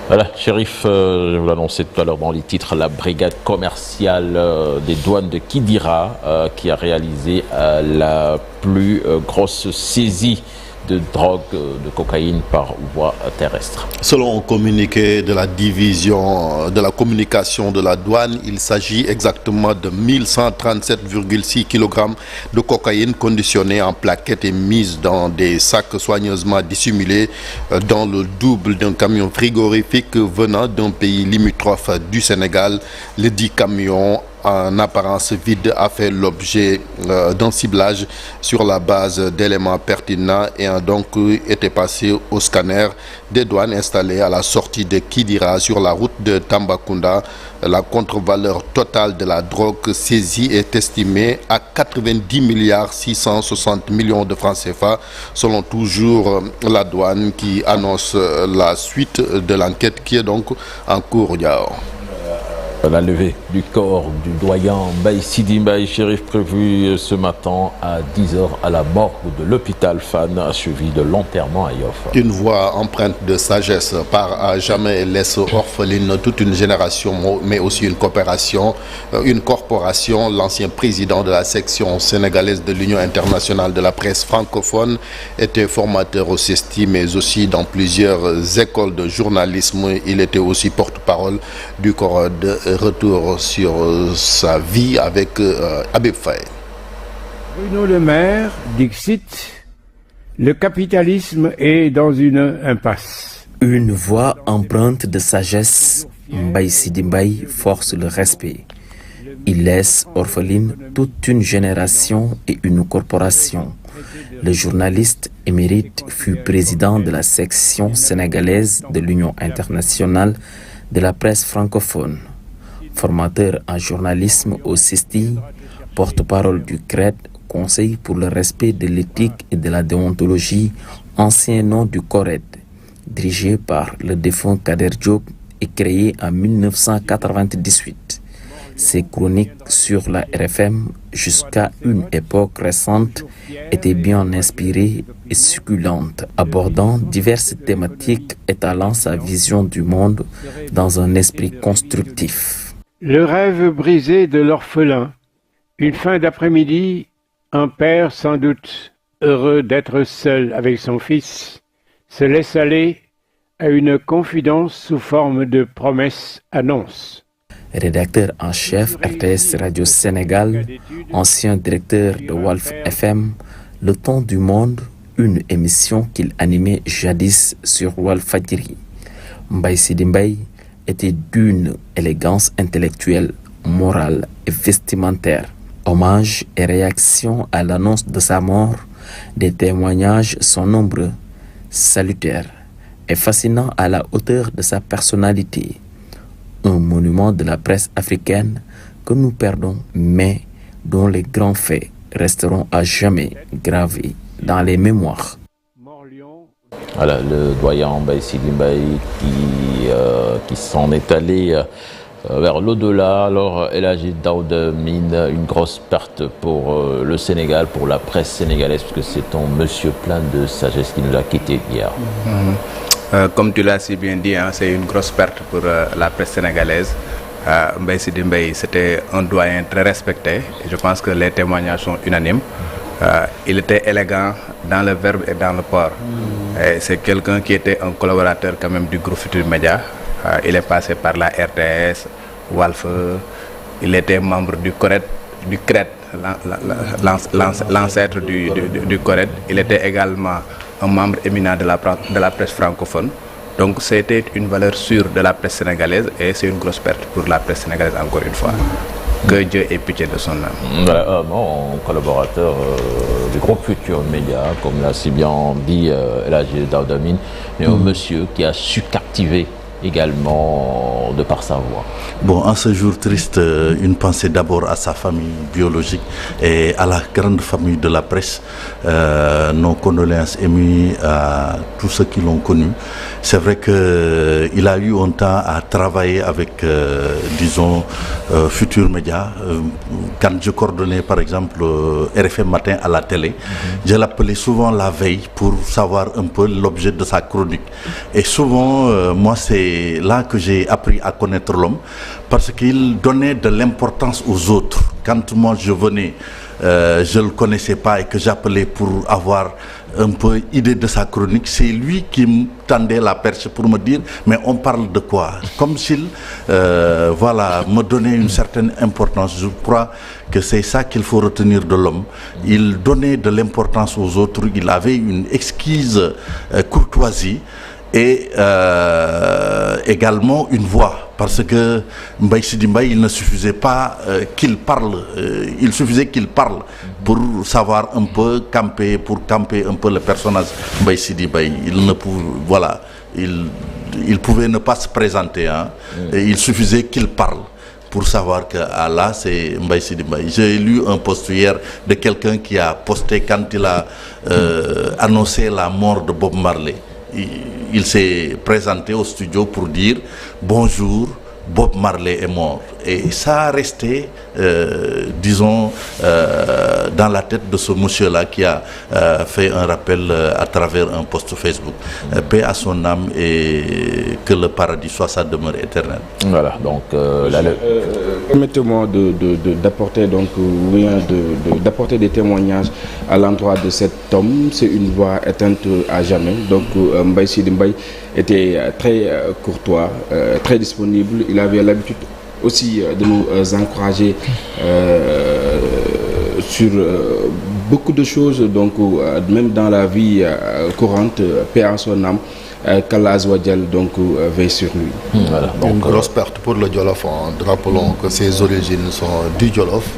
Voilà, Chérif, je vous l'annonçais tout à l'heure dans les titres, la brigade commerciale des douanes de Kidira qui a réalisé la plus grosse saisie de drogue, de cocaïne par voie terrestre. Selon un communiqué de la division de la communication de la douane, il s'agit exactement de 1137,6 kg de cocaïne conditionnée en plaquettes et mise dans des sacs soigneusement dissimulés dans le double d'un camion frigorifique venant d'un pays limitrophe du Sénégal. Le dit camion en apparence vide a fait l'objet d'un ciblage sur la base d'éléments pertinents et a donc été passé au scanner des douanes installées à la sortie de Kidira sur la route de Tambacounda. La contre-valeur totale de la drogue saisie est estimée à 90 milliards 660 millions de francs CFA, selon toujours la douane qui annonce la suite de l'enquête qui est donc en cours. La levée du corps du doyen Mbaye Sidi Mbaye, Chérif, prévu ce matin à 10h à la morgue de l'hôpital Fann, suivi de l'enterrement à Yoff. Une voix empreinte de sagesse part à jamais laisse orpheline toute une génération, mais aussi une corporation. L'ancien président de la section sénégalaise de l'Union internationale de la presse francophone était formateur au CESTI, mais aussi dans plusieurs écoles de journalisme. Il était aussi porte-parole du corps de retour sur sa vie avec Habib Faye. Bruno Le Maire, Dixit, le capitalisme est dans une impasse. Une voix empreinte de sagesse, Mbaye Sidi Mbaye force le respect. Il laisse orpheline toute une génération et une corporation. Le journaliste émérite fut président de la section sénégalaise de l'Union internationale de la presse francophone. Formateur en journalisme au CESTI, porte-parole du CRED, Conseil pour le respect de l'éthique et de la déontologie, ancien nom du CORED, dirigé par le défunt Kader Diop et créé en 1998. Ses chroniques sur la RFM jusqu'à une époque récente étaient bien inspirées et succulentes, abordant diverses thématiques étalant sa vision du monde dans un esprit constructif. Le rêve brisé de l'orphelin. Une fin d'après-midi, un père sans doute heureux d'être seul avec son fils se laisse aller à une confidence sous forme de promesse-annonce. Rédacteur en chef RTS Radio Sénégal, ancien directeur de Walf FM, Le Temps du Monde, une émission qu'il animait jadis sur Walfadjri. Mbaye Sidi Mbaye était d'une élégance intellectuelle, morale et vestimentaire. Hommages et réactions à l'annonce de sa mort, des témoignages sont nombreux, salutaires et fascinants à la hauteur de sa personnalité. Un monument de la presse africaine que nous perdons, mais dont les grands faits resteront à jamais gravés dans les mémoires. Voilà, le doyen Mbaye Sidi Mbaye qui s'en est allé vers l'au-delà. Alors, El Hadji Daouda Mine, une grosse perte pour le Sénégal, pour la presse sénégalaise, parce que c'est un monsieur plein de sagesse qui nous a quittés hier. Comme tu l'as si bien dit, c'est une grosse perte pour la presse sénégalaise. Mbaye Sidi Mbaye, c'était un doyen très respecté. Et je pense que les témoignages sont unanimes. Il était élégant dans le verbe et dans le port. Et c'est quelqu'un qui était un collaborateur quand même du groupe Futurs Médias. Il est passé par la RTS, Walf. Il était membre du CRED, l'ancêtre du CRED. Il était également un membre éminent de la presse francophone. Donc c'était une valeur sûre de la presse sénégalaise et c'est une grosse perte pour la presse sénégalaise encore une fois. Que Dieu ait pitié de son âme. Voilà, un collaborateur du groupe Futurs Médias, comme l'a si bien dit El Hadji Daouda Mine, mais un monsieur qui a su captiver également de par sa voix. Bon, en ce jour triste, une pensée d'abord à sa famille biologique et à la grande famille de la presse. Nos condoléances émues à tous ceux qui l'ont connu. C'est vrai qu'il a eu un temps à travailler avec, disons, Futurs Médias. Quand je coordonnais, par exemple, RFM Matin à la télé, je l'appelais souvent la veille pour savoir un peu l'objet de sa chronique. Et souvent, moi, c'est c'est là que j'ai appris à connaître l'homme, parce qu'il donnait de l'importance aux autres. Quand moi je venais, je ne le connaissais pas et que j'appelais pour avoir un peu idée de sa chronique, c'est lui qui me tendait la perche pour me dire mais on parle de quoi, comme s'il voilà, me donnait une certaine importance. Je crois que c'est ça qu'il faut retenir de l'homme. Il donnait de l'importance aux autres, il avait une exquise courtoisie et également une voix, parce que Mbaye Sidi Mbaye, il ne suffisait pas qu'il parle, il suffisait qu'il parle pour savoir un peu camper, pour camper un peu le personnage Mbaye Sidi Mbaye. Il ne pouvait, voilà, il pouvait ne pas se présenter, hein, et il suffisait qu'il parle pour savoir que là c'est Mbaye Sidi Mbaye. J'ai lu un post hier de quelqu'un qui a posté quand il a annoncé la mort de Bob Marley. Il s'est présenté au studio pour dire bonjour, Bob Marley est mort. Et ça a resté, disons, dans la tête de ce monsieur-là qui a fait un rappel à travers un post Facebook. Paix à son âme et que le paradis soit sa demeure éternelle. Voilà, donc permettez-moi d'apporter donc d'apporter des témoignages à l'endroit de cet homme. C'est une voix éteinte à jamais. Donc Mbaye Sidi Mbaye était très courtois, très disponible. Il avait l'habitude aussi de nous encourager sur beaucoup de choses, donc même dans la vie courante. Paix à son âme, qu'Allah Azza wa Jal donc veille sur lui. Voilà, donc une grosse perte pour le Jolof. Rappelons que ses origines sont du Jolof.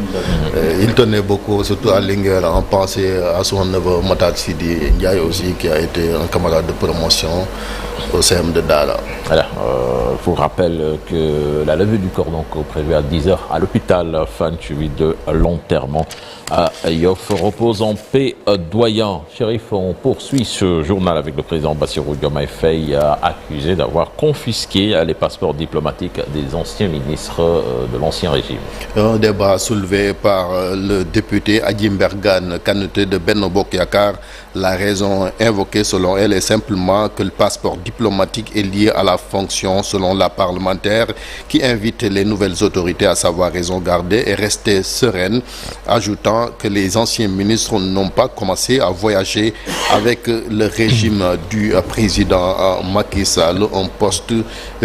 Il tenait beaucoup, surtout à Linguère, en pensée à son neveu Matar Sidi Ndiaye aussi, qui a été un camarade de promotion au CM de Dara. Voilà, je vous rappelle que la levée du corps donc prévue à 10h à l'hôpital Fann, suivi de l'enterrement à Yoff. Repose en paix, doyen. Chérif, on poursuit ce journal avec le président Bassirou Diomaye Faye, accusé d'avoir confisqué les passeports diplomatiques des anciens ministres de l'ancien régime. Un débat soulevé par le député Adjim Bergane Kanouté de Benno Bokk Yakaar. La raison invoquée selon elle est simplement que le passeport diplomatique est lié à la fonction, selon la parlementaire, qui invite les nouvelles autorités à savoir raison garder et rester sereines, ajoutant que les anciens ministres n'ont pas commencé à voyager avec le régime du président Macky Sall. Un post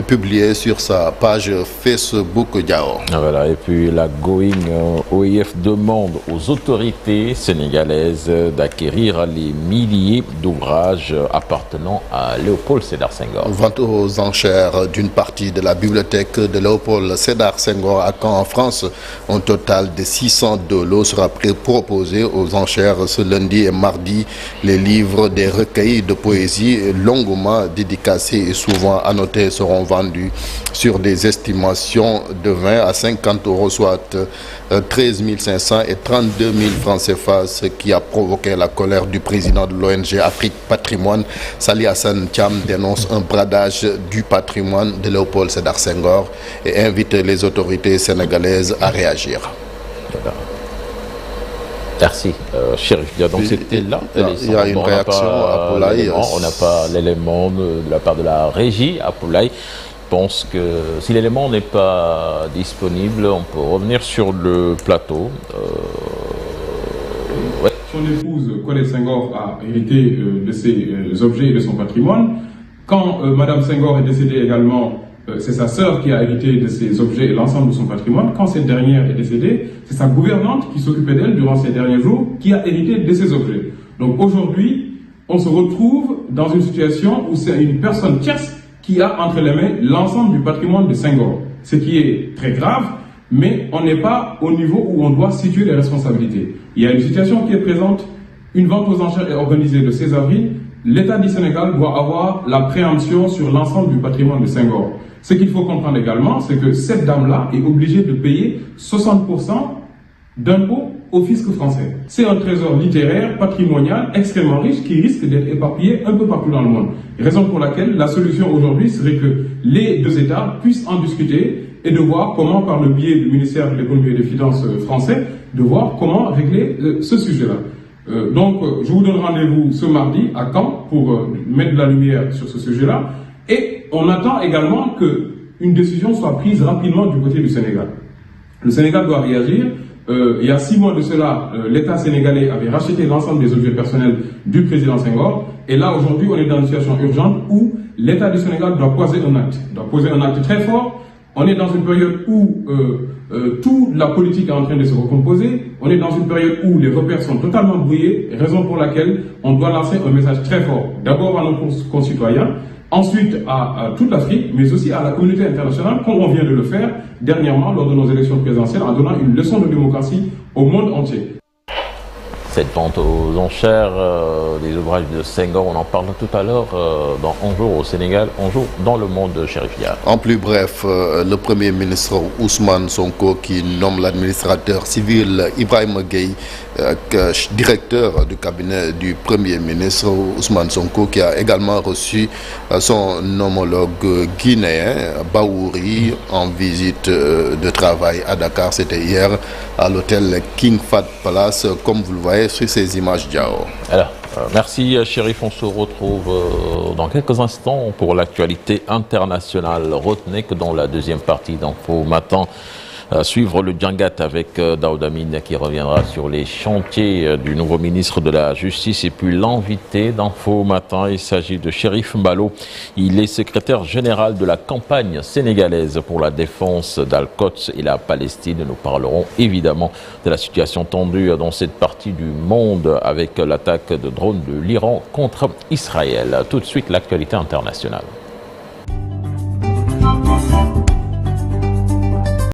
publié sur sa page Facebook Diao. Voilà, et puis la Going OIF demande aux autorités sénégalaises d'acquérir les milliers d'ouvrages appartenant à Léopold Sédar Senghor. Vente aux enchères d'une partie de la bibliothèque de Léopold Sédar Senghor à Caen en France. Un total de 602 lots sera proposé aux enchères ce lundi et mardi. Les livres des recueils de poésie longuement dédicacés et souvent annotés seront vendus sur des estimations de 20 à 50 euros, soit 13 500 et 32 000 francs CFA, ce qui a provoqué la colère du président de l'ONG Afrique Patrimoine. Sali Hassan Thiam dénonce un bradage du patrimoine de Léopold Sédar Senghor et invite les autorités sénégalaises à réagir. Voilà. Merci, Chérif Dia. Donc c'était là. Il y a une réaction à Poulaï. On n'a pas l'élément de la part de la régie à Poulaï. Je pense que si l'élément n'est pas disponible, on peut revenir sur le plateau. Ouais. Son épouse, Colette Senghor, a hérité de ses objets et de son patrimoine. Quand Madame Senghor est décédée également, c'est sa sœur qui a hérité de ses objets et l'ensemble de son patrimoine. Quand cette dernière est décédée, c'est sa gouvernante qui s'occupait d'elle durant ces derniers jours qui a hérité de ses objets. Donc aujourd'hui, on se retrouve dans une situation où c'est une personne tierce qui a entre les mains l'ensemble du patrimoine de Senghor. Ce qui est très grave, mais on n'est pas au niveau où on doit situer les responsabilités. Il y a une situation qui est présente, une vente aux enchères est organisée le 16 avril, l'État du Sénégal doit avoir la préemption sur l'ensemble du patrimoine de Senghor. Ce qu'il faut comprendre également, c'est que cette dame-là est obligée de payer 60% d'impôts au fisc français. C'est un trésor littéraire, patrimonial, extrêmement riche qui risque d'être éparpillé un peu partout dans le monde. Raison pour laquelle la solution aujourd'hui serait que les deux États puissent en discuter et de voir comment, par le biais du ministère de l'économie et des finances français, de voir comment régler ce sujet-là. Donc, je vous donne rendez-vous ce mardi à Caen pour mettre de la lumière sur ce sujet-là. Et on attend également qu'une décision soit prise rapidement du côté du Sénégal. Le Sénégal doit réagir. Il y a 6 mois de cela, l'État sénégalais avait racheté l'ensemble des objets personnels du président Senghor. Et là, aujourd'hui, on est dans une situation urgente où l'État du Sénégal doit poser un acte très fort. On est dans une période où toute la politique est en train de se recomposer. On est dans une période où les repères sont totalement brouillés, raison pour laquelle on doit lancer un message très fort. D'abord à nos concitoyens, ensuite à toute l'Afrique, mais aussi à la communauté internationale, comme on vient de le faire dernièrement lors de nos élections présidentielles, en donnant une leçon de démocratie au monde entier. Cette vente aux enchères des ouvrages de Senghor, on en parle tout à l'heure dans Un jour au Sénégal, Un jour dans le monde, Chérif Dia. En plus bref, le Premier ministre Ousmane Sonko qui nomme l'administrateur civil Ibrahima Gueye directeur du cabinet du Premier ministre Ousmane Sonko, qui a également reçu son homologue guinéen Baouri en visite de travail à Dakar. C'était hier à l'hôtel King Fahd Palace, comme vous le voyez sur ces images Diao. Alors, merci Chérif, on se retrouve dans quelques instants pour l'actualité internationale. Retenez que dans la deuxième partie d'Info Matin, suivre le Djangat avec Daouda Mine qui reviendra sur les chantiers du nouveau ministre de la Justice. Et puis l'invité d'Info Matin, il s'agit de Chérif Mbalo. Il est secrétaire général de la campagne sénégalaise pour la défense d'Al-Quds et la Palestine. Nous parlerons évidemment de la situation tendue dans cette partie du monde avec l'attaque de drones de l'Iran contre Israël. Tout de suite, l'actualité internationale.